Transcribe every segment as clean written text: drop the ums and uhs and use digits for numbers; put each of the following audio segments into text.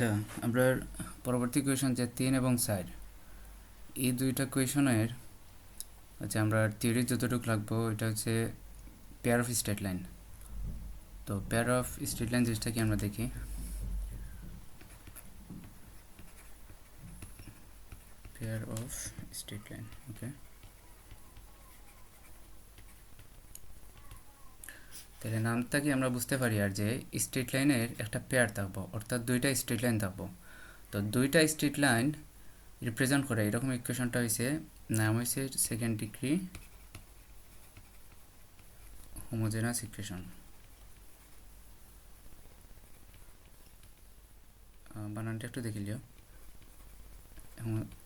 আচ্ছা, আমরা পরবর্তী কোয়েশন যে 3 এবং 4 এই দুইটা কোয়েশনের আচ্ছা আমরা থিওরি যতটুকু লাগবো এটা হচ্ছে পেয়ার অফ স্ট্রেট লাইন। তো পেয়ার অফ স্ট্রেট লাইন জিনিসটা কি আমরা দেখি। পেয়ার অফ স্ট্রেট লাইন, ওকে। তাহলে নামটা কি আমরা বুঝতে পারি আর যে স্ট্রেট লাইনের একটা পেয়ার থাকবো, অর্থাৎ দুইটা স্ট্রেট লাইন থাকবো। তো দুইটা স্ট্রেট লাইন রিপ্রেজেন্ট করে এরকম ইকুয়েশনটা হয়েছে, নাম হয়েছে সেকেন্ড ডিগ্রি হোমোজেনাস ইকুয়েশন। বানানটা একটু দেখে লিও।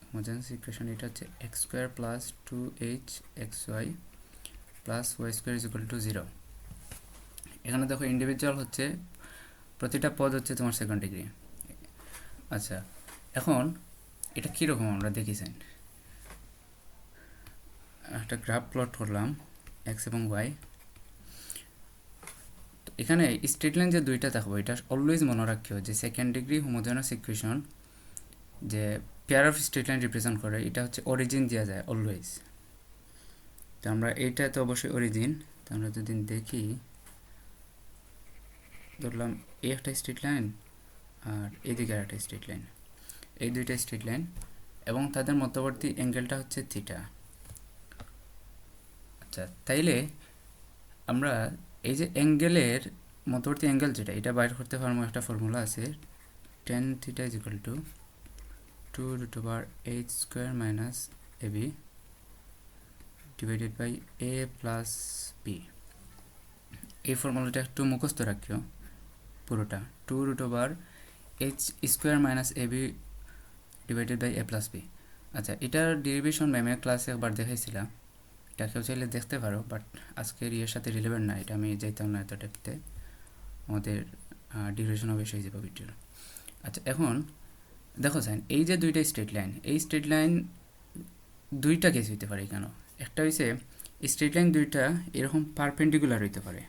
হোমোজেনাস ইকুয়েশন এটা হচ্ছে x square plus 2h xy plus y square is equal to 0। এখানে দেখো ইন্ডিভিজুয়াল হচ্ছে প্রতিটা পদ হচ্ছে তোমার সেকেন্ড ডিগ্রি। আচ্ছা, এখন এটা কীরকম আমরা দেখেছেন, একটা গ্রাফ প্লট করলাম এক্স এবং ওয়াই। তো এখানে স্ট্রেট লাইন যে দুইটা থাকবো এটা অলওয়েজ মনে রাখিও যে সেকেন্ড ডিগ্রি হোমোজেনাস ইকুয়েশন যে pair of straight line represent করে এটা হচ্ছে অরিজিন দেওয়া যায় অলওয়েজ। তো আমরা এইটা তো অবশ্যই অরিজিন। তো আমরা যদি দেখি, ধরলাম এই একটা স্ট্রেট লাইন আর এদিকে আর একটা স্ট্রেট লাইন, এই দুইটা স্ট্রেট লাইন এবং তাদের মধ্যবর্তী অ্যাঙ্গেলটা হচ্ছে থিটা। আচ্ছা, তাইলে আমরা এই যে অ্যাঙ্গেলের মধ্যবর্তী অ্যাঙ্গেল যেটা এটা বাইর করতে পারবো, একটা ফর্মুলা আছে tan theta is equal to 2√h square minus ab divided by a plus b। এই ফর্মুলাটা একটু মুখস্থ রাখিও পুরোটা, 2√h square minus ab divided by a plus b। আচ্ছা, এটার ডেরিভেশন ম্যামের ক্লাসে একবার দেখাইছিলাম, এটা কেউ চাইলে দেখতে পারো, বাট আজকের ইয়ের সাথে রিলেভেন্ট না, এটা আমি যাইতাম না এত ডেপতে, আমাদের ডিউরেশনও বেশি হয়ে যাবে ভিডিওর। আচ্ছা, এখন দেখো সাইন এই যে দুইটা স্ট্রেট লাইন, এই স্ট্রেট লাইন দুইটা কেস হইতে পারে কেন। একটা হইছে স্ট্রেট লাইন দুইটা এরকম পারপেন্ডিকুলার হইতে পারে,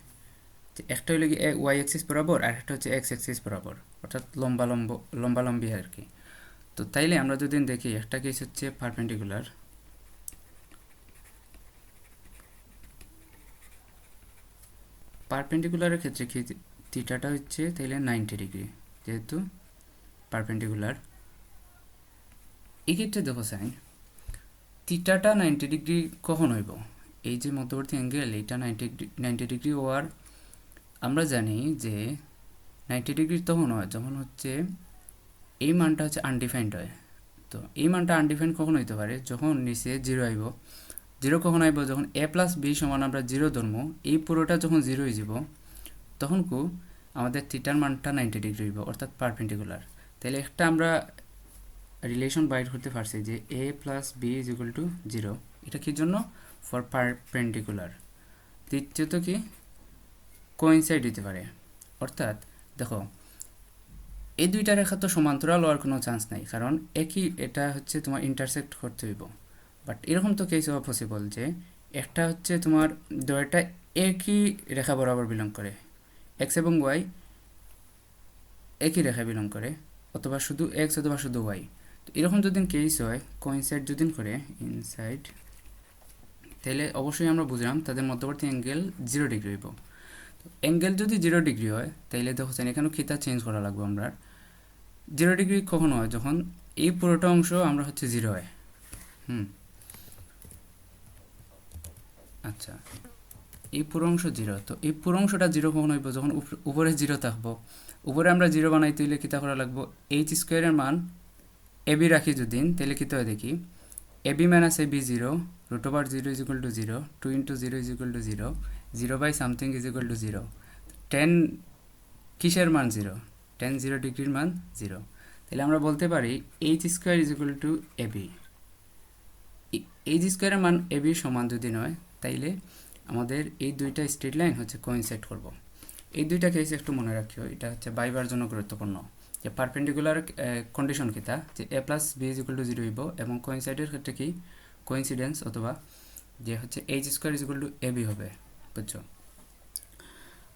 যে একটা হইলে কি ওয়াই অ্যাক্সিস বরাবর আর একটা হচ্ছে এক্স অ্যাক্সিস বরাবর, অর্থাৎ লম্বালম্বি আর কি। তো তাইলে আমরা যদি দেখি একটা কেস হচ্ছে পারপেন্ডিকুলার, পারপেন্ডিকুলারের ক্ষেত্রে কি থিটাটা হচ্ছে তাইলে 90 ডিগ্রি, যেহেতু পারপেন্ডিকুলার। এক্ষেত্রে দেখো সাইন থিটাটা 90 ডিগ্রি কখন হইব, এই যে মধ্যবর্তী অ্যাঙ্গেল এটা 90 ডিগ্রি হওয়ার আমরা জানি যে 90 ডিগ্রি তখন হয় যখন হচ্ছে এই মানটা হচ্ছে আনডিফাইন্ড হয়। তো এই মানটা আনডিফাইন্ড কখন হইতে পারে, যখন নিচে জিরো আইব। জিরো কখন আইব, যখন a প্লাস বি সমান আমরা জিরো ধরবো, এই পুরোটা যখন জিরো হয়ে যাব তখন আমাদের থিটার মানটা 90 ডিগ্রি হইব, অর্থাৎ পারপেন্ডিকুলার। তাহলে একটা আমরা রিলেশন বাইর করতে পারছি যে a plus B is equal to 0। এটা কি জন্য, ফর পারপেন্ডিকুলার। দ্বিতীয়ত কি কোইনসাইড দিতে পারে, অর্থাৎ দেখো এই দুইটা রেখা তো সমান্তরাল হওয়ার কোনো চান্স নাই, কারণ একই এটা হচ্ছে তোমার ইন্টারসেক্ট করতে হইব। বাট এরকম তো কেস হওয়া পসিবল যে একটা হচ্ছে তোমার দুইটা একই রেখা বরাবর বিলং করে, এক্স এবং ওয়াই একই রেখায় বিলং করে, অথবা শুধু এক্স অথবা শুধু ওয়াই। তো এরকম যদি কেস হয় কোইনসাইড যদি করে ইনসাইড, তাহলে অবশ্যই আমরা বুঝলাম তাদের মধ্যবর্তী অ্যাঙ্গেল 0 ডিগ্রি হইব। অ্যাঙ্গেল যদি 0 ডিগ্রি হয় তাইলে দেখো এখানেও থিটা চেঞ্জ করা লাগবে। আমরা 0 ডিগ্রি কখন হয়, যখন এই পুরোটা অংশ আমরা হচ্ছে 0 হয়। আচ্ছা, এই পুরো অংশ 0, তো এই পুরো অংশটা 0 কখন হইব, যখন উপরে 0 থাকবো। উপরে আমরা 0 বানাইতে হইলে কিতা করা লাগবো, এইচ স্কোয়ারের মান এবি রাখি যদি, তাহলে কিতা হয় দেখি, a b minus a b 0, √0 is equal to 0, 2 into 0 is equal to 0, 0 by something is equal to 0। 10 কিসের মান 0, 10 0 ডিগ্রির মান 0। তাহলে আমরা বলতে পারি h square is equal to a b. H স্কোয়ারের মান এবি সমান যদি নয়, তাইলে আমাদের এই দুইটা স্ট্রেট লাইন হচ্ছে কোইনসাইড করব। এই দুইটা কেস একটু মনে রাখিও, এটা হচ্ছে বাইবার জন্য গুরুত্বপূর্ণ। যে পারপেন্ডিকুলার কন্ডিশন কিতা, যে A plus B is equal to 0 হইব, এবং কোইনসাইডের ক্ষেত্রে কি কোইন্সিডেন্স অথবা যে হচ্ছে h square is equal to a b হবে, বুঝছো।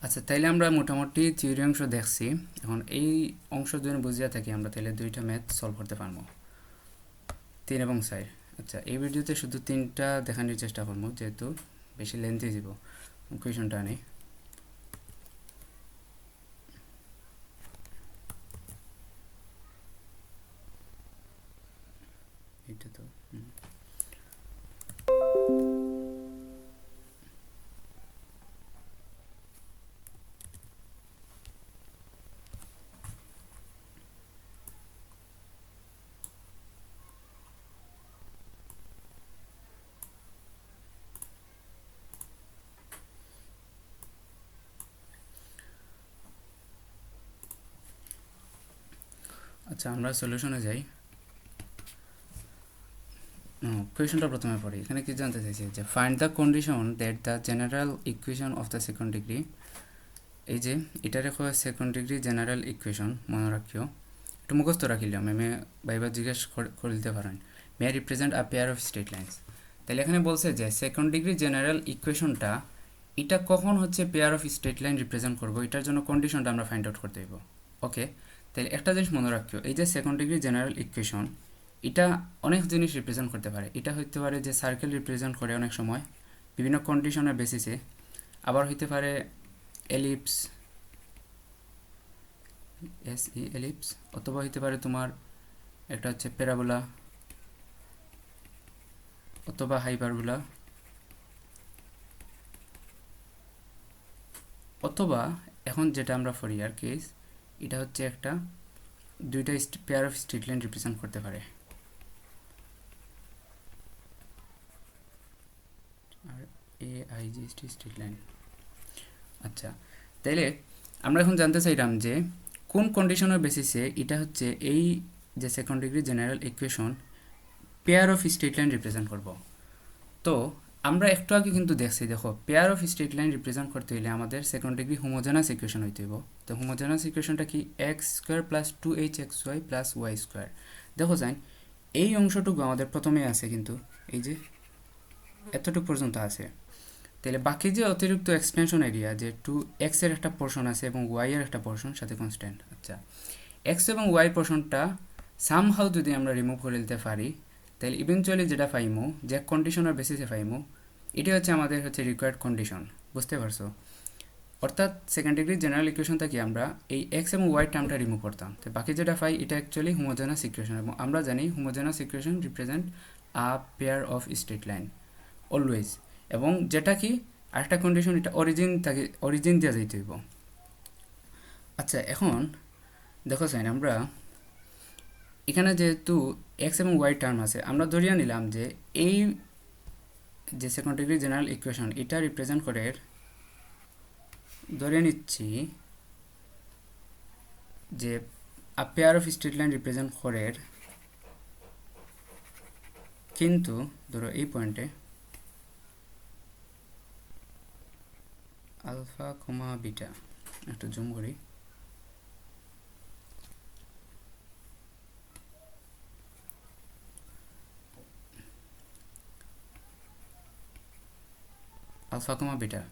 আচ্ছা, তাইলে আমরা মোটামুটি থিওরি অংশ দেখছি। এখন এই অংশ যদি বুঝিয়া থাকি আমরা, তাহলে দুইটা ম্যাথ সলভ করতে পারবো, 3 এবং 4। আচ্ছা, এই ভিডিওতে শুধু 3টা দেখানোর চেষ্টা করবো, যেহেতু বেশি লেন্থি দিব। কোয়েশনটা আনি, এটা তো আচ্ছা, আমরা সলিউশনে যাই। কোয়েশনটা প্রথমে পড়ি। এখানে কি জানতে চাইছি যে find the condition that the general equation of the second degree. এই যে এটা রেখো সেকেন্ড ডিগ্রি জেনারেল ইকুয়েশন, মনে রাখিও, একটু মুখস্থ রাখিলাম, মে বাইবার জিজ্ঞেস করে দিতে পারেন। May represent a pair of straight lines. তাহলে এখানে বলছে যে সেকেন্ড ডিগ্রি জেনারেল ইকুয়েশনটা এটা কখন হচ্ছে pair of straight line represent করবো, এটার জন্য কন্ডিশনটা আমরা ফাইন্ড আউট করতে হইব। ওকে, তাহলে একটা জিনিস মনে রাখিও, এই যে সেকেন্ড ডিগ্রি জেনারেল ইকুয়েশন এটা অনেক জিনিস রিপ্রেজেন্ট করতে পারে। এটা হইতে পারে যে সার্কেল রিপ্রেজেন্ট করে অনেক সময় বিভিন্ন কন্ডিশনের বেসিসে, আবার হইতে পারে এলিপস, এলিপস, অথবা হইতে পারে তোমার একটা হচ্ছে প্যারাবোলা অথবা হাইপারবোলা, অথবা এখন যেটা আমরা ফোরিয়ার কেস, এটা হচ্ছে একটা দুইটা pair of straight line represent করতে পারে। আর AIGST স্ট্রেট লাইন। আচ্ছা, তাইলে আমরা এখন জানতে চাইলাম যে কোন কন্ডিশনের বেসিসে এটা হচ্ছে এই যে second degree general equation pair of straight line represent করব। তো আমরা একটু আগে কিন্তু দেখছি, দেখো pair of straight line represent করতে হলে আমাদের সেকেন্ড ডিগ্রি হোমোজেনাস ইকুয়েশন হইতে হইব। তো হোমোজেনাস ইকুয়েশনটা কি x² + 2hxy + y²। দেখো যাই এই অংশটুকু আমাদের প্রথমে আছে, কিন্তু এই যে এতটুকু পর্যন্ত আছে। তাহলে বাকি যে অতিরিক্ত এক্সটেনশন এরিয়া, যে 2x এর একটা পোর্শন আছে এবং y এর একটা পোর্শন সাথে কনস্ট্যান্ট। আচ্ছা, x এবং y পোর্শনটা সামহাউ যদি আমরা রিমুভ করে দিতে পারি, তাহলে ইভেনচুয়ালি যেটা পাইমো, যে কন্ডিশনের বেসিসে পাইমো, এটি হচ্ছে আমাদের হচ্ছে রিকোয়ার্ড কন্ডিশন। বুঝতে পারছো? অর্থাৎ সেকেন্ড ডিগ্রি জেনারেল ইকুয়েশন থেকে আমরা এই এক্স এবং ওয়াই টার্মটা রিমুভ করতাম, তো বাকি যেটা পাই এটা অ্যাকচুয়ালি হোমোজেনাস ইকুয়েশন, এবং আমরা জানি homogeneous equation represent a pair of straight line always. এবং যেটা কি আরেকটা কন্ডিশন, এটা অরিজিন দেওয়া যাইতে হইব। আচ্ছা, এখন দেখো সাইন, আমরা এখানে যেহেতু এক্স এবং ওয়াই টার্ম আছে, আমরা ধরিয়া নিলাম যে এই যে সেকেন্ড ডিগ্রি জেনারেল ইকুয়েশন এটা রিপ্রেজেন্ট করে, ধরে নিচ্ছি যে আ pair of straight line represent করে, কিন্তু ধরো এই পয়েন্টে আলফা কমা বিটা, একটু জুম করি, আলফা কমা বিটা,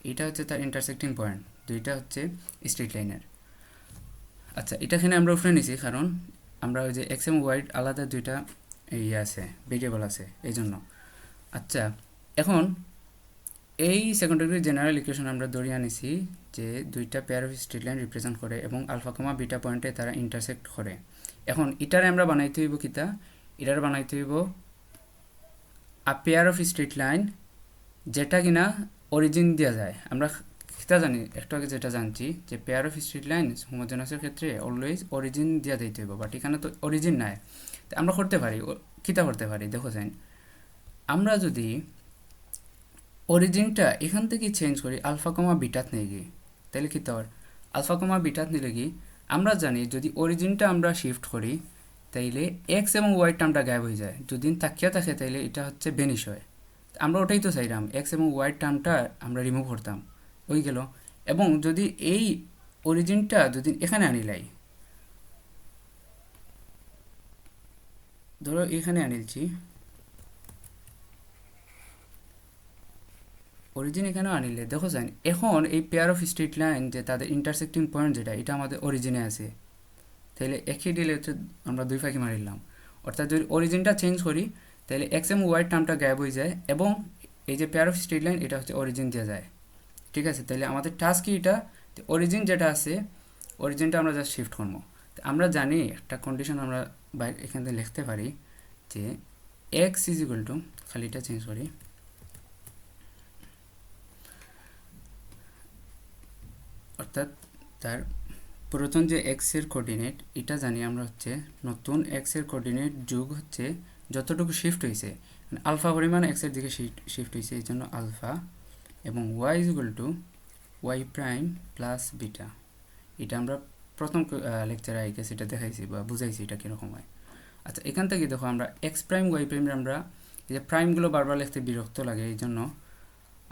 এটা হচ্ছে তার ইন্টারসেক্টিং পয়েন্ট, দুইটা হচ্ছে স্ট্রেট লাইনের। আচ্ছা, এটাখানে আমরা উঠে নিছি কারণ আমরা ওই যে এক্স এবং ওয়াই আলাদা দুইটা ইয়ে আছে, ভেরিয়েবল আছে, এই জন্য। আচ্ছা, এখন এই সেকেন্ড ডিগ্রি জেনারেল ইকুয়েশন আমরা ধরিয়ে আনিছি যে দুইটা pair of straight line represent করে এবং আলফা কমা বিটা পয়েন্টে তারা ইন্টারসেক্ট করে। এখন এটারে আমরা বানাইতে হইব কিতা, এটার বানাইতে হইব আ পেয়ার অফ স্ট্রেট লাইন যেটা কিনা অরিজিন দেওয়া যায়। আমরা কিতা জানি, একটু আগে যেটা জানছি যে পেয়ার অফ স্ট্রেট লাইন হোমোজেনাসের ক্ষেত্রে অলওয়েজ অরিজিন দেওয়া দিতে হইব, বাট এখানে তো অরিজিন নাই। আমরা করতে পারি, কিতা করতে পারি দেখো যাই, আমরা যদি অরিজিনটা এখান থেকে চেঞ্জ করি আলফা কমা বিটাত নিয়ে গিয়ে, তাহলে কী তার আলফা কমা বিটাত নিলে কি আমরা জানি যদি অরিজিনটা আমরা শিফট করি তাইলে এক্স এবং ওয়াই টার্মটা গায়েব হয়ে যায়, যদি তাকিয়া থাকে তাইলে এটা হচ্ছে বেনিশ হয়। আমরা ওটাই তো চাইলাম, এক্স এবং ওয়াই টার্মটা আমরা রিমুভ করতাম, ওই গেল। এবং যদি এই অরিজিনটা যদি এখানে আনিলাই, ধরো এখানে আনিলছি, অরিজিন এখানেও আনিলে দেখো যান এখন এই পেয়ার অফ স্ট্রেট লাইন যে তাদের ইন্টারসেক্টিং পয়েন্ট যেটা এটা আমাদের অরিজিনে আছে, তাহলে একই ডিলেতে আমরা দুই ফাঁকি মারিলাম। অর্থাৎ যদি অরিজিনটা চেঞ্জ করি তাহলে এক্স এবং ওয়াই টার্মটা গ্যাপ হয়ে যায় এবং এই যে পেয়ার অফ স্ট্রেট লাইন এটা হচ্ছে অরিজিন দেওয়া যায়। ঠিক আছে, তাহলে আমাদের টাস্ক কি এটা, অরিজিন যেটা আছে অরিজিনটা আমরা জাস্ট শিফট করবো। আমরা জানি একটা কন্ডিশন আমরা এখান থেকে লিখতে পারি যে এক্স ইজ ইকুয়াল টু, খালি এটা চেঞ্জ করি, অর্থাৎ তার পুরাতন যে এক্সের কোঅর্ডিনেট এটা জানি আমরা হচ্ছে নতুন এক্সের কোঅর্ডিনেট যোগ হচ্ছে যতটুকু শিফট হয়েছে, আলফা পরিমাণ এক্সের দিকে শিফট হয়েছে এই জন্য আলফা, এবং Y is equal to y prime plus beta. এটা আমরা প্রথম লেকচারে আই গেছে এটা দেখাইছি বা বুঝাইছি এটা কীরকম হয়। আচ্ছা, এখান থেকে দেখো আমরা এক্স প্রাইম ওয়াই প্রাইমের আমরা এই যে প্রাইমগুলো বারবার লিখতে বিরক্ত লাগে, এই জন্য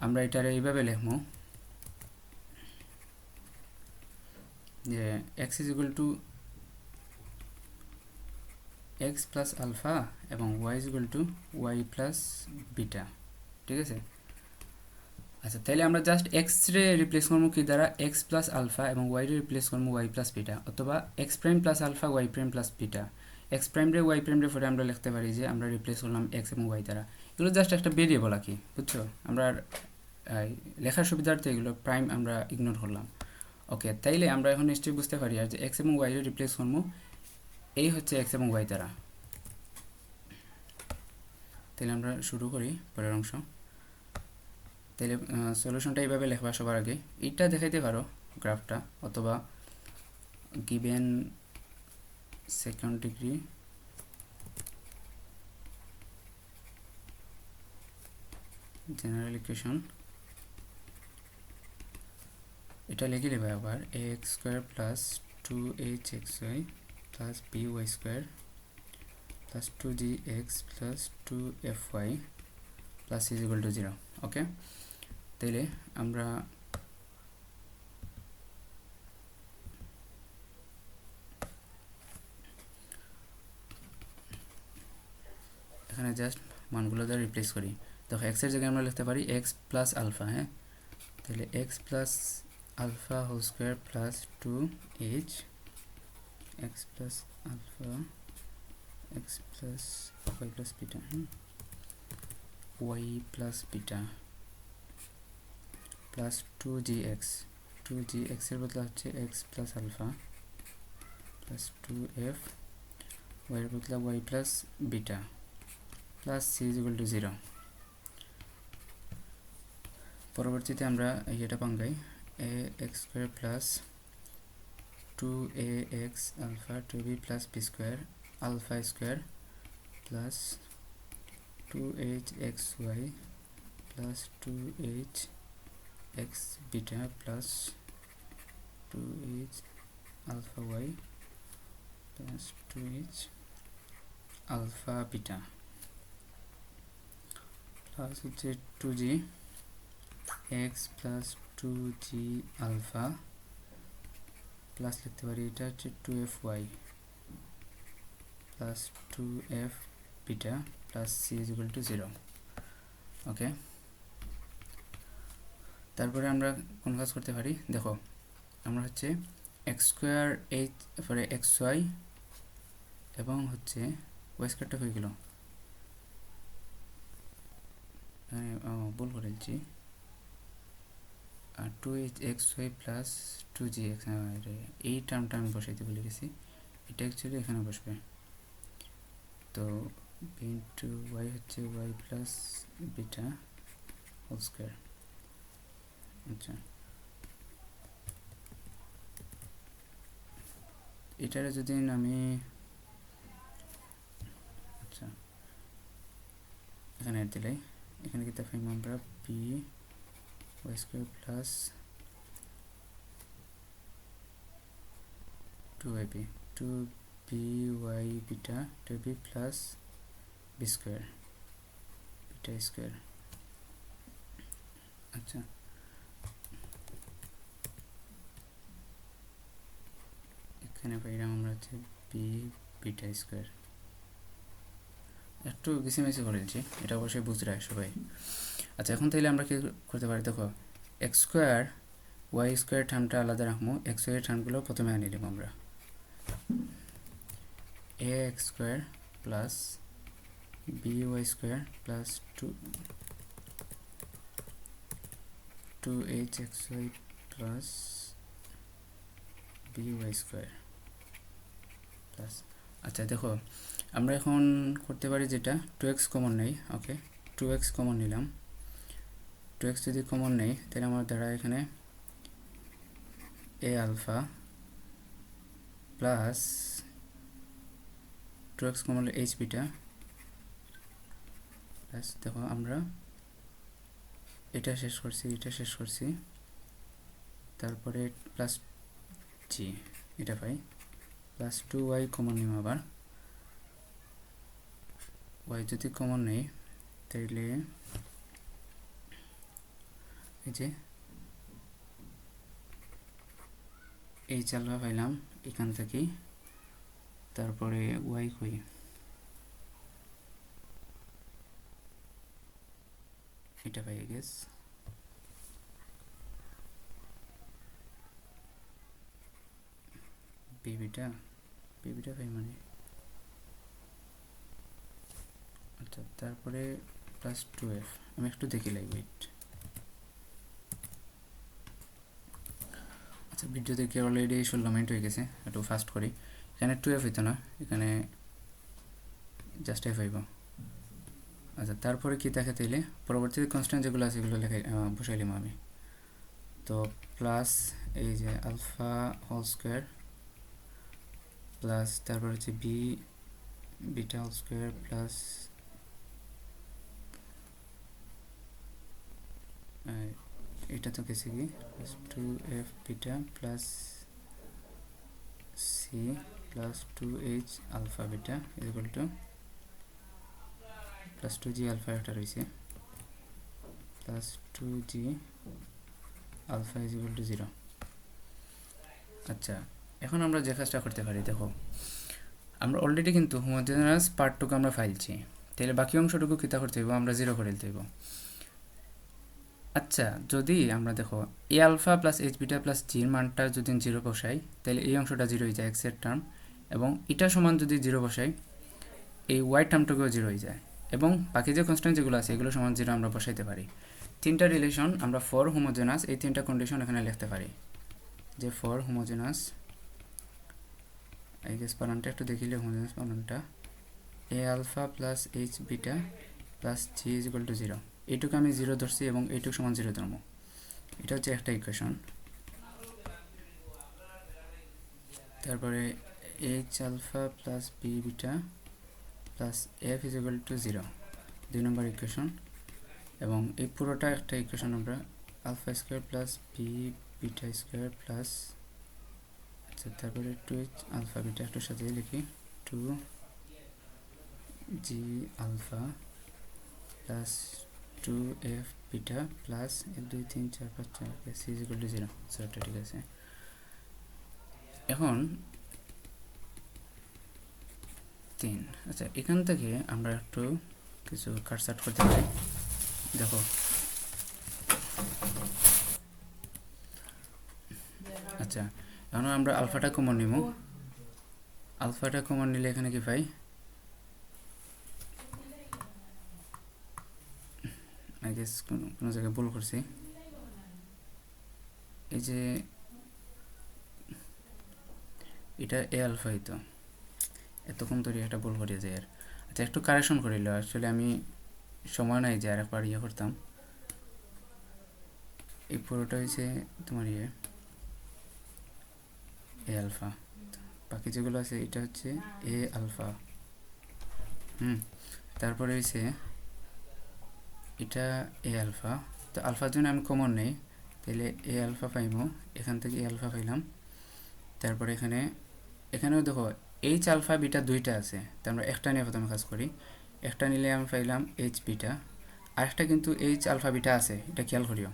আমরা এটারে এইভাবে লিখবো যে X is equal to X plus alpha এবং Y is equal to Y plus beta. ঠিক আছে, আচ্ছা তাহলে আমরা জাস্ট এক্স রে রিপ্লেস করবো কি দ্বারা, এক্স প্লাস আলফা, এবং ওয়াই রে রিপ্লেস করবো ওয়াই প্লাস বিটা, অথবা x prime plus alpha y prime plus beta. X prime রে ওয়াই প্রাইম রে পরে আমরা লিখতে পারি যে আমরা রিপ্লেস করলাম এক্স এবং ওয়াই দ্বারা। এগুলো জাস্ট একটা ভেরিয়েবল আর কি, বুঝছো, আমরা লেখার সুবিধার্থে এগুলো প্রাইম আমরা ইগনোর করলাম। ওকে, তাইলে আমরা এখন নিশ্চয়ই বুঝতে পারি আর যে এক্স এবং ওয়াই রে রিপ্লেস করবো এই হচ্ছে এক্স এবং ওয়াই দ্বারা। তাহলে আমরা শুরু করি পরের অংশ। তাহলে সলিউশনটা এইভাবে লেখবা সবার আগে, এইটা দেখাইতে পারো গ্রাফটা, অথবা given second degree general equation, এটা লিখে নেবে আবার A X square plus two H X Y plus B Y square plus two G X plus two F Y plus is equal to zero. Okay, তাইলে আমরা এখানে just মানগুলো দ্বারা replace করি। দেখো এক্সের জায়গায় আমরা লিখতে পারি এক্স প্লাস আলফা, হ্যাঁ, তাহলে X plus alpha whole square plus two H X plus alpha X plus Y plus beta, Y plus beta plus two G এক্সের বদলা হচ্ছে X plus alpha plus two F, ওয়াইয়ের বদলা Y plus beta plus C is equal to zero. পরবর্তীতে আমরা এটা পাঙ্গাই A X square plus two A X alpha two B plus B square alpha square plus two H X Y plus two H X beta plus two H alpha Y plus two H alpha beta plus হচ্ছে two G X plus two G alpha plus লিখতে পারি এটা হচ্ছে two F Y plus two F beta plus C is equal to zero. Okay, তারপরে আমরা কোন কাজ করতে পারি, দেখো আমরা হচ্ছে এক্স স্কোয়ার এইচ পরে এক্স ওয়াই এবং হচ্ছে ওয়াই স্কোয়ারটা হয়ে গেল, ভুল করেছি, আর two H X Y plus two G x, এই টার্মটা আমি বসাইতে ভুলে গেছি, এটা অ্যাকচুয়ালি এখানে বসবে। তো ইন্টু ওয়াই হচ্ছে y plus beta whole square. আচ্ছা, এটারে যদি আমি আচ্ছা এখানে দিলাই, এখানে কি পাইম আমরা p y square plus two y b two b y beta two B plus B square beta square. আচ্ছা, এখানে পাইলাম আমরা হচ্ছে বি বিটা স্কোয়ার, একটু গেছি মেসি করেছি, এটা অবশ্যই বুঝতে সবাই। আচ্ছা এখন তাইলে আমরা কি করতে পারি, দেখো এক্স স্কোয়ার ওয়াই স্কোয়ার টার্মটা আলাদা রাখবো, এক্স ওয়াই টার্মগুলো প্রথমে আনিয়ে নেব আমরা। A X square plus B Y square plus two H X Y plus B Y square plus. আচ্ছা দেখো আমরা এখন করতে পারি যেটা 2x কমন নেই, ওকে 2x কমন নিলাম। 2x যদি কমন নেই তাহলে আমার দ্বারা এখানে এ আলফা প্লাস 2x কমন হলে এইচ বিটা প্লাস, দেখো আমরা এটা শেষ করছি, এটা শেষ করছি, তারপরে প্লাস জি এটা পাই, প্লাস 2y কমন নিম আবার। y যদি কমন নেই তাইলে এই যে এইচ আলফা পাইলাম এখান থেকেই, তারপরে y কই, এটা পাই গেস, বিবিটা পাই মানে। আচ্ছা তারপরে প্লাস 2f, আমি একটু দেখি লাই ওয়েট। আচ্ছা ভিডিও দেখে অলরেডি 16 মিনিট হয়ে গেছে, একটু ফাস্ট করি। এখানে 2f হইতো না, এখানে জাস্ট f হইব। আচ্ছা তারপরে কি দেখা তাইলে পরবর্তীতে কনস্ট্যান্ট যেগুলো আছে এগুলো লেখা বসাইলাম আমি। তো প্লাস এই যে আলফা হোল স্কোয়ার প্লাস তারপর হচ্ছে বিটা হোল স্কোয়ার প্লাস এটা তো গেছে কি plus 2f beta plus c plus 2h alpha beta equal to plus 2g alpha একটা রয়েছে plus 2g alpha is equal to 0। আচ্ছা এখন আমরা যে কাজটা করতে পারি, দেখো আমরা অলরেডি কিন্তু হোমোজেনাস পার্টটুকু আমরা ফাইলছি, তাহলে বাকি অংশটুকু কিতা করতে হইব, আমরা 0 করে দিতে হইব। আচ্ছা যদি আমরা দেখো A alpha plus H beta plus জির মানটা যদি 0 বসাই তাহলে এই অংশটা 0 হয়ে যায় এক্সের টার্ম, এবং এটা সমান যদি 0 বসাই এই ওয়াই টার্মটুকুও 0 হয়ে যায়, এবং বাকি যে কনস্ট্যান্ট যেগুলো আছে এগুলো সমান 0 আমরা বসাইতে পারি। তিনটা রিলেশন আমরা ফর হোমোজেনাস এই তিনটা কন্ডিশন এখানে লিখতে পারি, যে ফর হোমোজেনাস আই গেস বানানটা একটু দেখিলে হোমোজেনাস বানানটা A alpha plus H beta plus G is equal to 0, এইটুকু আমি 0 ধরছি এবং এইটুকু সমান 0 ধরবো, এটা হচ্ছে একটা ইকুয়েশন। তারপরে h alpha plus b beta plus f is equal to 0, 2 নম্বর ইকুয়েশন, এবং এই পুরোটা একটা ইকুয়েশন আমরা alpha square plus b beta square plus, আচ্ছা তারপরে 2h আলফা বিটা একটু সাজিয়ে লিখি 2g alpha plus 2f beta plus 1 2 3 4 5 6 c is equal to 0, সেটা ঠিক আছে। এখন 3, আচ্ছা এখান থেকে আমরা একটু কিছু কাটসাট করতে পারি, দেখো আচ্ছা এখন আমরা আলফাটা কমন নিব, আলফাটা কমন নিলে এখানে কি পাই, আই গেস কোনো জায়গায় ভুল করছি, এই যে এটা এ আলফা হইতো, এতক্ষণ তৈরি একটা ভুল করিয়ে যায় আর। আচ্ছা একটু কারেকশন করিল, আসলে আমি সময় নাই যে আর একবার ইয়ে করতাম, এই পুরোটা হয়েছে তোমার এ আলফা, বাকি যেগুলো আছে এটা হচ্ছে এ আলফা, তারপরে হয়েছে এটা এ আলফা, তো আলফার জন্য আমি কমন নেই, তাহলে এ আলফা পাইব, এখান থেকে এ আলফা পাইলাম, তারপরে এখানেও দেখো এইচ আলফা বিটা দুইটা আছে, তো আমরা একটা নিয়ে প্রথমে কাজ করি, একটা নিলে আমি পাইলাম এইচ বিটা, আরেকটা কিন্তু এইচ আলফা বিটা আছে, এটা খেয়াল করিও,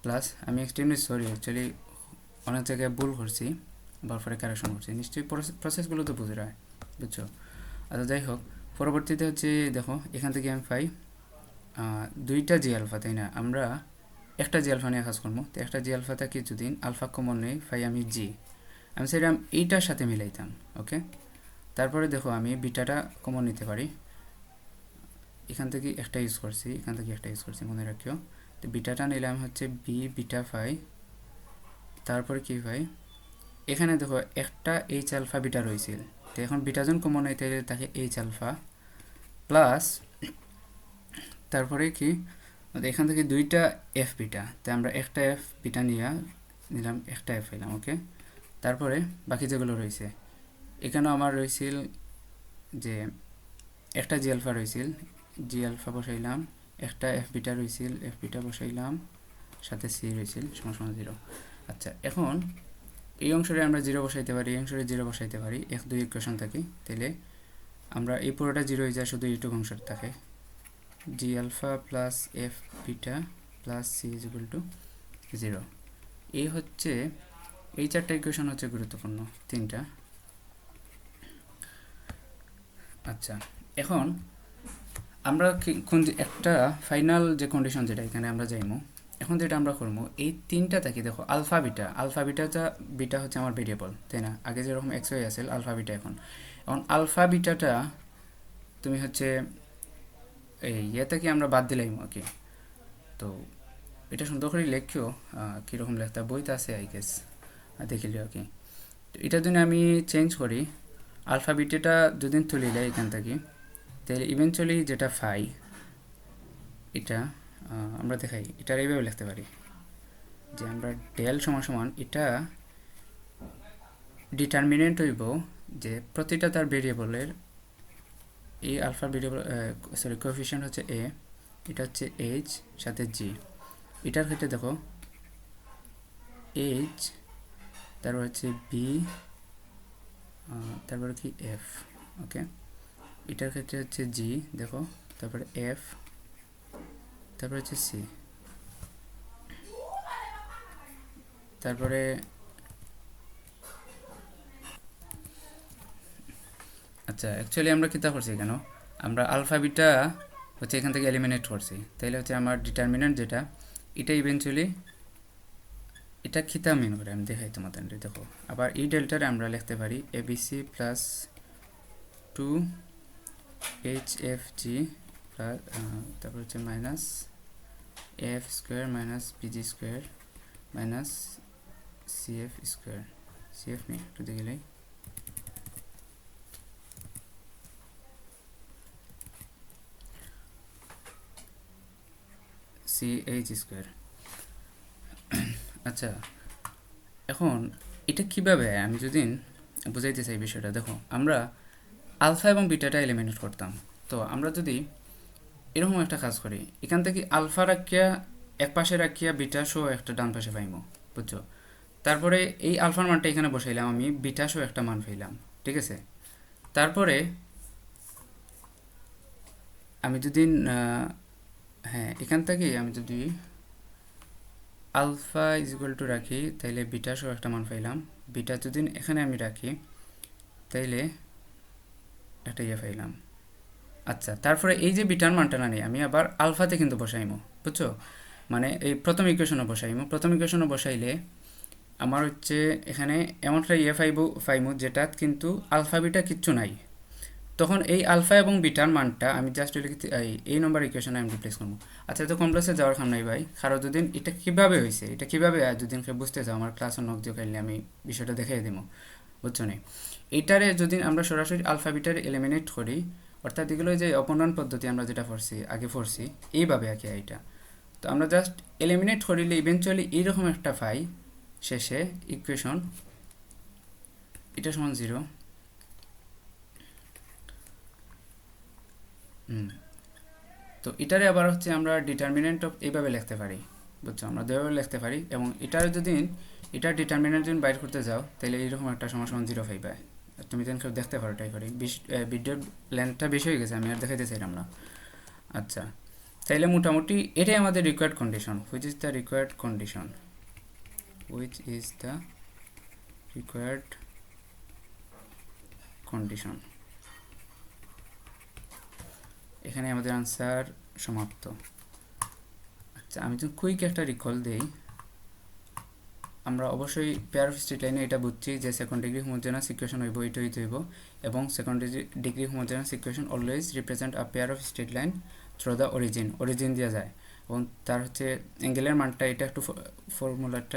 প্লাস আমি এক্সট্রিমলি সরি অ্যাকচুয়ালি অনেক জায়গায় ভুল করছি, পরে কারেকশন করছি, নিশ্চয়ই প্রসেসগুলো তো বুঝে বুঝছো। আচ্ছা যাই হোক, পরবর্তীতে হচ্ছে দেখো এখান থেকে আমি পাই দুইটা জি আলফা, তাই না? আমরা একটা জি আলফা নিয়ে কাজ করবো। তো একটা জি আলফা থেকে যদি আলফা কমন নেই, পাই আমি জি, আমি সেরকম এইটার সাথে মিলাইতাম। ওকে, তারপরে দেখো আমি বিটাটা কমন নিতে পারি, এখান থেকে একটা ইউজ করছি, এখান থেকে একটা ইউজ করছি, মনে রাখিও। তো বিটাটা নিলাম হচ্ছে বি বিটা ফাই, তারপরে কি ভাই এখানে দেখো একটা এইচ আলফা বিটা রয়েছিল, তো এখন বিটা যখন কমন হয় তাহলে তাকে এইচ আলফা প্লাস, তারপরে কি এখান থেকে দুইটা এফ বিটা, তাই আমরা একটা এফ বিটা নিলাম, একটা এফ এলাম। ওকে, তারপরে বাকি যেগুলো রয়েছে এখানেও আমার রয়েছিল যে একটা জি আলফা রয়েছিল, জি আলফা বসাইলাম, একটা এফ বিটা রয়েছিল, এফ বিটা বসাইলাম, সাথে সি রয়েছিল সমান সমান 0। আচ্ছা, এখন এই অংশে আমরা 0 বসাইতে পারি, এই অংশে 0 বসাইতে পারি, এক দুই ইকুয়েশন থাকে, তাহলে আমরা এই পুরোটা 0 হয়ে যায়, শুধু এইটুকু অংশ থাকে, G alpha plus F beta plus C is equal to 0। এই হচ্ছে এই চারটা ইকুয়েশন হচ্ছে গুরুত্বপূর্ণ, তিনটা। আচ্ছা, এখন আমরা কোন একটা ফাইনাল যে কন্ডিশন যেটা এখানে আমরা যাইমু, এখন যেটা আমরা করবো এই তিনটা থাকি, দেখো আলফা বিটাটা বিটা হচ্ছে আমার ভেরিয়েবল, তাই না? আগে যেরকম এক্স ওয়াই আছে, আলফা বিটা এখন আলফা বিটাটা তুমি হচ্ছে এই ইয়ে থেকে আমরা বাদ দিলাম। ওকে, তো এটা সুন্দর করে লেখিও, কীরকম লেখতা বইতে আছে আই গেস, দেখিলি। ওকে, তো এটা যদি আমি চেঞ্জ করি, আলফা বিটাটা যদি তুলিলে এখান থেকে, তাহলে ইভেনচুয়ালি যেটা ফাই, এটা আমরা দেখাই, এটার এইভাবে লিখতে পারি যে আমরা ডেল সমান সমান, এটা ডিটারমিনেন্ট হইব যে প্রতিটা তার ভেরিয়েবলের এই আলফা ভেরিয়েবল, সরি কোএফিশিয়েন্ট হচ্ছে এ, এটা হচ্ছে এইচ সাথে জি। এটার ক্ষেত্রে দেখো এইচ, তারপর হচ্ছে বি, তারপরে কি এফ। ওকে, এটার ক্ষেত্রে হচ্ছে জি, দেখো, তারপরে এফ, তারপরে হচ্ছে সি, তারপরে আচ্ছা অ্যাকচুয়ালি আমরা কী করছি কেন, আমরা আলফা বিটা হচ্ছে এখান থেকে এলিমিনেট করছি, তাইলে হচ্ছে আমার ডিটারমিনেন্ট যেটা, এটা ইভেনচুয়ালি এটা খিতা মিন করে, আমি দেখাই তোমাদের। দেখো আবার এই ডেল্টারে আমরা লিখতে পারি A B C plus 2 H F G plus, তারপর হচ্ছে minus F square minus PG square minus CF square, CF নি একটু দেখলেই সি এইচ স্কোয়ার। আচ্ছা, এখন এটা কিভাবে আমি যদি বুঝাইতে চাই বিষয়টা, দেখো আমরা আলফা এবং বিটাটা এলিমিনেট করতাম, তো আমরা যদি এরকম একটা কাজ করি, এখান থেকে আলফা রাখিয়া এক পাশে রাখিয়া বিটা শো একটা ডান পাশে পাইমো, বুঝছো? তারপরে এই আলফার মানটা এখানে বসাইলাম, আমি বিটা শো একটা মান পাইলাম, ঠিক আছে? তারপরে আমি যদি হ্যাঁ এখান থেকে আমি যদি আলফা ইজ ইকুয়াল টু রাখি, তাইলে বিটা শো একটা মান পাইলাম, বিটা যদি এখানে আমি রাখি তাইলে একটা ইয়ে পাইলাম। আচ্ছা, তারপরে এই যে বিটার মানটা না নিয়ে আমি আবার আলফাতে কিন্তু বসাইমো, বুঝছো? মানে এই প্রথম ইকুয়েশনও বসাইমো, প্রথম ইকুয়েশনও বসাইলে আমার হচ্ছে এখানে এমন একটা ইয়ে ফাইমো যেটা কিন্তু আলফা বিটা কিচ্ছু নাই, তখন এই আলফা এবং বিটার মানটা আমি জাস্ট এই নম্বর ইকুয়েশনে আমি রিপ্লেস করবো। আচ্ছা, তো কমপ্লেক্সে যাওয়ার খাম নাই ভাই, কারো দুদিন এটা কীভাবে হয়েছে, এটা কীভাবে দুদিনকে বুঝতে চাও, আমার ক্লাস নক দিয়ে খাইলে আমি বিষয়টা দেখাই দেবো, বুঝছো নি? এইটারে যদি আমরা সরাসরি আলফা বিটার এলিমিনেট করি, অর্থাৎ এগুলো যে অপনয়ন পদ্ধতি আমরা যেটা আগে পড়ছি এইভাবে আর কি, এইটা তো আমরা জাস্ট এলিমিনেট করিলে ইভেনচুয়ালি এইরকম একটা পাই শেষে ইকুয়েশন, এটা সমান 0। তো এটারে আবার হচ্ছে আমরা ডিটারমিনেন্ট অফ এইভাবে লিখতে পারি, বুঝছো? আমরা দুইভাবে লিখতে পারি, এবং এটার যদি এটার ডিটারমিনেন্ট যদি বাইর করতে যাও তাহলে এইরকম একটা সমান সমান 0 পাইবে। তুমি যেন কেউ দেখতে পারো ট্রাই করি, ভিডিওর লেন্থটা বেশি হয়ে গেছে, আমি আর দেখাইতে চাইলাম না। আচ্ছা, তাইলে মোটামুটি এটাই আমাদের required condition, which is the required condition, which is the required condition. এখানে আমাদের আনসার সমাপ্ত। আচ্ছা, আমি যদি কুইক একটা রিকল দেই, আমরা অবশ্যই পেয়ার অফ স্ট্রেট লাইনে এটা বুঝছি যে সেকেন্ড ডিগ্রি হোমোজেনাস ইকুয়েশন হইব, এটা হইতে হইব, এবং second degree homogeneous equation always represent a pair of straight line through the origin দেওয়া যায়, এবং তার হচ্ছে অ্যাঙ্গেলের মানটা এটা একটু ফর্মুলাটা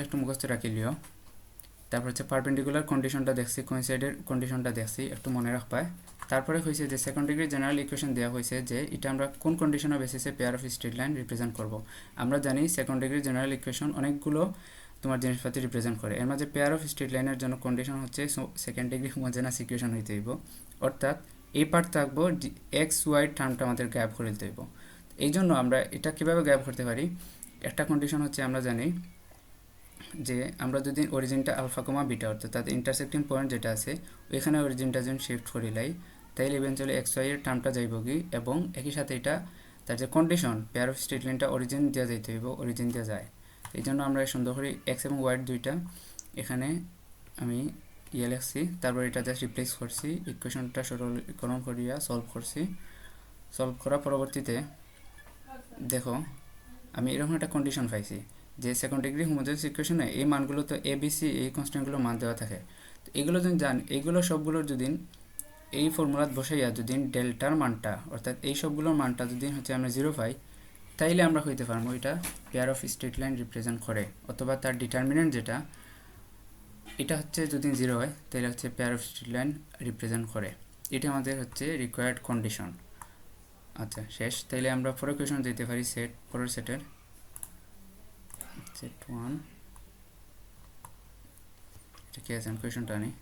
একটু মুখস্থ রাখিলিও। তারপর হচ্ছে পারপেন্ডিকুলার কন্ডিশনটা দেখছি, কোইনসাইডের কন্ডিশনটা দেখছি, একটু মনে রাখবায়। তারপরে হয়েছে যে সেকেন্ড ডিগ্রি জেনারেল ইকুয়েশন দেওয়া হয়েছে যে এটা আমরা কোন কন্ডিশনের বেসিসে pair of straight line represent করব। আমরা জানি সেকেন্ড ডিগ্রি জেনারেল ইকুয়েশন অনেকগুলো তোমার জিনিসপাতি রিপ্রেজেন্ট করে, এর মাঝে পেয়ার অফ স্ট্রেট লাইনের জন্য কন্ডিশন হচ্ছে সেকেন্ড ডিগ্রি হোমোজেনাস ইকুয়েশন হইতে হইব, অর্থাৎ এই পার্ট থাকবো এক্স ওয়াই টার্মটা আমাদের গ্যাপ করে দিতে হইব। এই জন্য আমরা এটা কীভাবে গ্যাপ করতে পারি, একটা কন্ডিশন হচ্ছে আমরা জানি যে আমরা যদি অরিজিনটা আলফা কমা বিটা অর্থাৎ তাদের ইন্টারসেক্টিং পয়েন্ট যেটা আছে ওইখানে অরিজিনটা যদি শিফট করিলাই তাইলে ইভেনচুয়ালি এক্স ওয়াই এর টার্মটা যাইব কি, এবং একই সাথে এটা তার যে কন্ডিশন পেয়ার অফ স্ট্রেট লাইনটা অরিজিন দেওয়া যাইতে হইব, অরিজিন দেওয়া যায়। এই জন্য আমরা সুন্দর করে এক্স এবং ওয়াই দুইটা এখানে আমি ইয়ে লিখছি, তারপর এটা জাস্ট রিপ্লেস করছি, ইকুয়েশনটা সরলীকরণ করিয়া সলভ করছি। সলভ করার পরবর্তীতে দেখো আমি এরকম একটা কন্ডিশন পাইছি যে সেকেন্ড ডিগ্রি হোমোজেনাস ইকুয়েশনে এই মানগুলো তো এ বি সি এই কনস্ট্যান্টগুলোর মান দেওয়া থাকে। তো এগুলো যদি এইগুলো সবগুলোর যদি এই ফর্মুলাত বসাইয়া যদি ডেল্টার মানটা অর্থাৎ এই সবগুলোর মানটা যদি হচ্ছে আমরা 0 পাই, তাইলে আমরা হইতে পারবো এটা pair of straight line represent করে, অথবা তার ডিটারমিনেন্ট যেটা এটা হচ্ছে যদি 0 হয় তাহলে হচ্ছে pair of straight line represent করে। এটা আমাদের হচ্ছে রিকোয়ার্ড কন্ডিশন। আচ্ছা শেষ, তাইলে আমরা পরের কোয়েশন দিতে পারি পরের সেটের সেট 1 এটা কি আছে কোয়েশনটা নেই।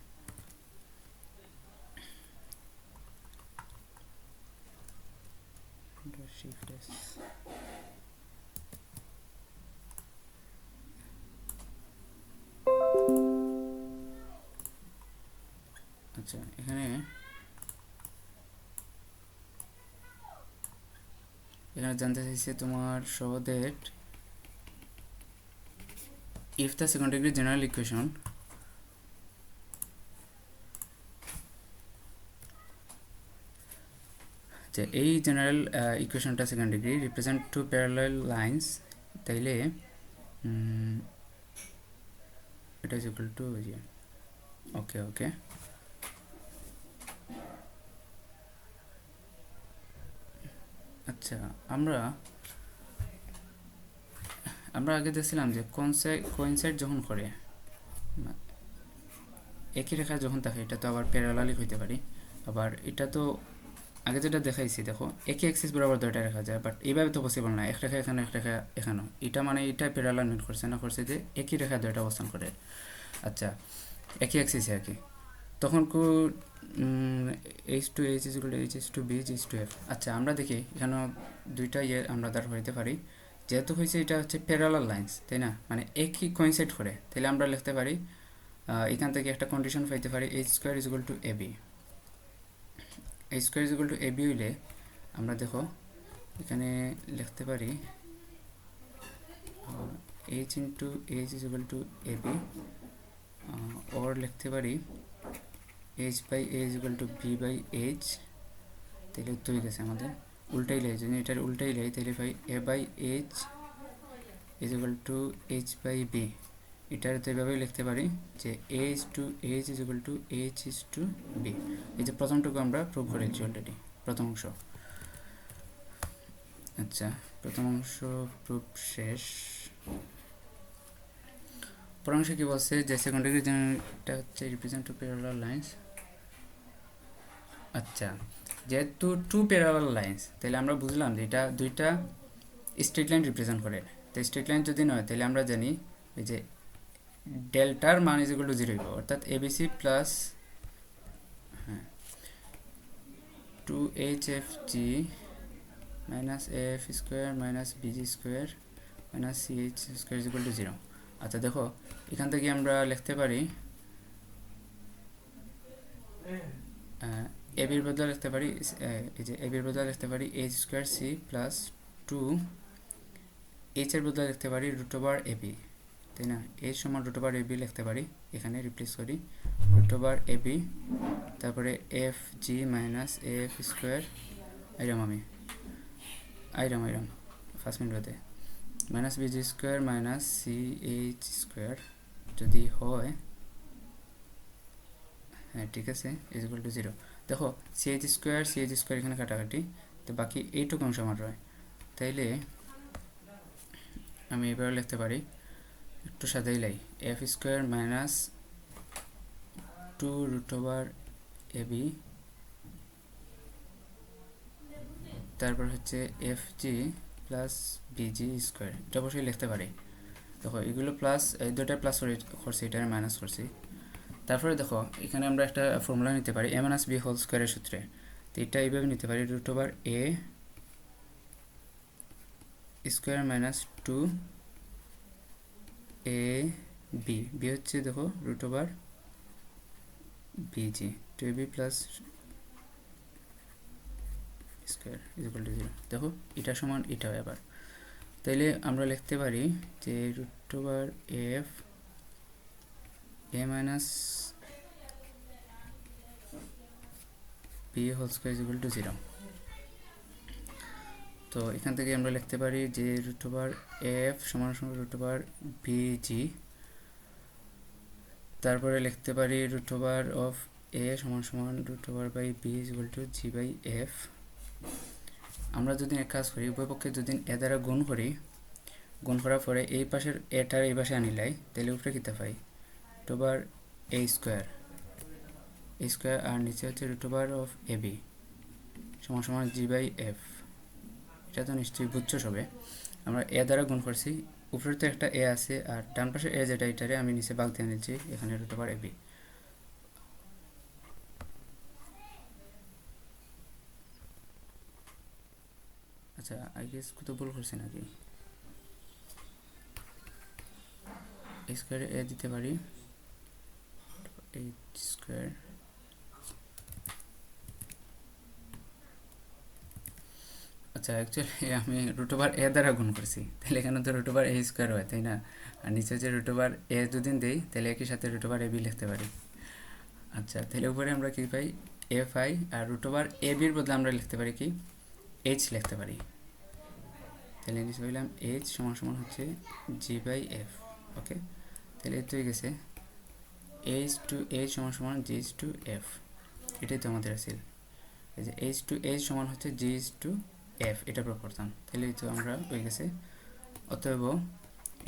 আচ্ছা এখানে জানতে চাইছে তোমার show that if the second degree general equation যে এই জেনারেল ইকুয়েশনটা second degree represent two parallel lines, তাইলে এটা ইজ ইকুয়াল টু ওকে আচ্ছা আমরা আগে দেখছিলাম যে কোইনসাইড যখন করে একই রেখা যখন থাকে এটা তো আবার প্যারালালিক হইতে পারি, আবার এটা তো আগে যেটা দেখাইছি দেখো একই অ্যাক্সিস বরাবর দুইটা রেখা যায়, বাট এইভাবে তো পসিবল না, এক রেখা এখানে এক রেখা এখানেও, এটা মানে এটা প্যারালাল মিট করছে না, করছে যে একই রেখা দুইটা অবস্থান করে। আচ্ছা একই অ্যাক্সিসে আর কি, তখন H is equal to H is to B is to F। আচ্ছা আমরা দেখি এখানে দুইটা আমরা দ্বারা হইতে পারি, যেহেতু হয়েছে এটা হচ্ছে প্যারালাল লাইন্স তাই না, মানে একই কোইনসাইড করে, তাহলে আমরা লিখতে পারি এখান থেকে একটা কন্ডিশন পাইতে পারি H square is equal to AB। H square is equal to AB হইলে আমরা দেখো এখানে লিখতে পারি H into H is equal to AB, or লিখতে পারি H by A is equal to B by H। তাহলে উত্তর হয়ে গেছে আমাদের, উল্টাই লাই যদি এটার উল্টাই লাই তাহলে ভাই A by H is equal to H by B। এটার তো এভাবেই লিখতে পারি যে A is to H is equal to H is to B। এই যে প্রথমটুকু আমরা প্রুভ করেছি অলরেডি, প্রথম অংশ। আচ্ছা প্রথম অংশ প্রুভ শেষ। পরের অংশে কি বলছে যে সেকেন্ড ডিগ্রি জেনারেলটা হচ্ছে রিপ্রেজেন্ট টু প্যারালাল লাইন্স। আচ্ছা যেহেতু টু প্যারালাল লাইন্স তাহলে আমরা বুঝলাম যে এটা দুইটা স্ট্রেট লাইন রিপ্রেজেন্ট করে, তো স্ট্রেট লাইন যদি নয় তাহলে আমরা জানি এই যে ডেল্টার মান ইজ ইকুয়াল টু 0 হইব, অর্থাৎ ABC plus 2HFG minus AF square minus BG square minus CH square is equal to 0। আচ্ছা দেখো এখান থেকে আমরা লিখতে পারি এবির বদলে লিখতে পারি এই যে এবির বদলে লিখতে পারি H square C plus 2 H এর বদলে লিখতে পারি √AB। তাই না? এ সমান রুট ওভার এবি লিখতে পারি, এখানে রিপ্লেস করি রুট ওভার এবি, তারপরে F G minus F square আইরাম ফার্স্ট মিনিট বাদে minus BG square minus C H square যদি হয়, হ্যাঁ ঠিক আছে, ইজ ইকুয়াল টু 0। দেখো সিএইচ স্কোয়ার এখানে কাটাকাটি, তো বাকি এইটুকু অংশ আমার রয়। তাইলে আমি এবার লিখতে পারি, একটু সাদাই লাই, F square minus 2 root over AB, তারপর হচ্ছে F G plus BG square, এটা অবশ্যই লিখতে পারি। দেখো এগুলো প্লাস, এই দুটা প্লাস করছি, এটা মাইনাস করছি। তারপরে দেখো এখানে আমরা একটা ফর্মুলা নিতে পারি এ মাইনাস বি হোল স্কোয়ারের সূত্রে, তো এটা এইভাবে নিতে পারি root over a square minus 2 a b হচ্ছে দেখো root over b g 2ab plus square is equal to 0। দেখো এটা সমান এটাও আবার, তাইলে আমরা লিখতে পারি যে root over f a minus b whole square is equal to 0। তো এখান থেকে আমরা লিখতে পারি যে রুট ওভার এফ সমান সমান রুট ওভার বিজি, তারপরে লিখতে পারি রুট ওভার অফ এ সমান সমান root over by b is equal to g by f. আমরা যদি এক কাজ করি, উভয় পক্ষে যদি এ দ্বারা গুণ করি, গুণ করার পরে এই পাশের এটার এই পাশে আনিলাই, তাহলে উপরে কীটা পাই রুট ওভার এ স্কোয়ার আর নিচে হচ্ছে root over of a b সমান সমান জি বাই এফ। এটা তো নিশ্চয়ই বুঝছো সবে, আমরা এ দ্বারা গুণ করছি, উপরে তো একটা এ আছে, আর ডান পাশে এ যেটা এটারে আমি নিচে বাগ দিয়ে নিচ্ছি, এখানে রুট ওভার এ বি। আচ্ছা আই গেস কত ভুল করছি নাকি, এ স্কোয়ারে এ দিতে পারি এইচ স্কোয়ার, আচ্ছা অ্যাকচুয়ালি আমি রুট ওভার এ দ্বারা গুণ করছি, তাহলে এখানে তো রুট ওভার এ স্কোয়ার হয় তাই না, আর নিচে যে রুট ওভার এ যদি দেই তাহলে একই সাথে রুট ওভার এ বি লিখতে পারি। আচ্ছা তাহলে উপরে আমরা কী পাই এফ আই, আর রুট ওভার এ বির বদলে আমরা লিখতে পারি কি এইচ লিখতে পারি, তাহলে নিচে বললাম এইচ সমান সমান হচ্ছে জি বাই এফ। ওকে, তাহলে এই তো হয়ে গেছে এইচ টু এইচ সমান সমান জি ইজ টু এফ, এটাই তো আমাদের আছে, এই যে এইচ টু এইচ সমান হচ্ছে জি ইজ টু এফ, এটা প্রুভ করতাম, তাহলে এই তো আমরা হয়ে গেছে। অতএব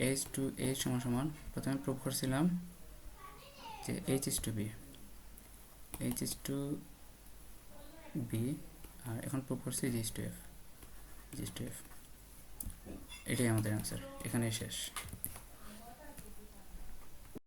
এইচ টু এইচ সমান সমান প্রথমে প্রুভ করছিলাম যে এইচ ইজ টু বি, আর এখন প্রুভ করছি জি ইজ টু এফ, এটাই আমাদের অ্যান্সার, এখানেই শেষ।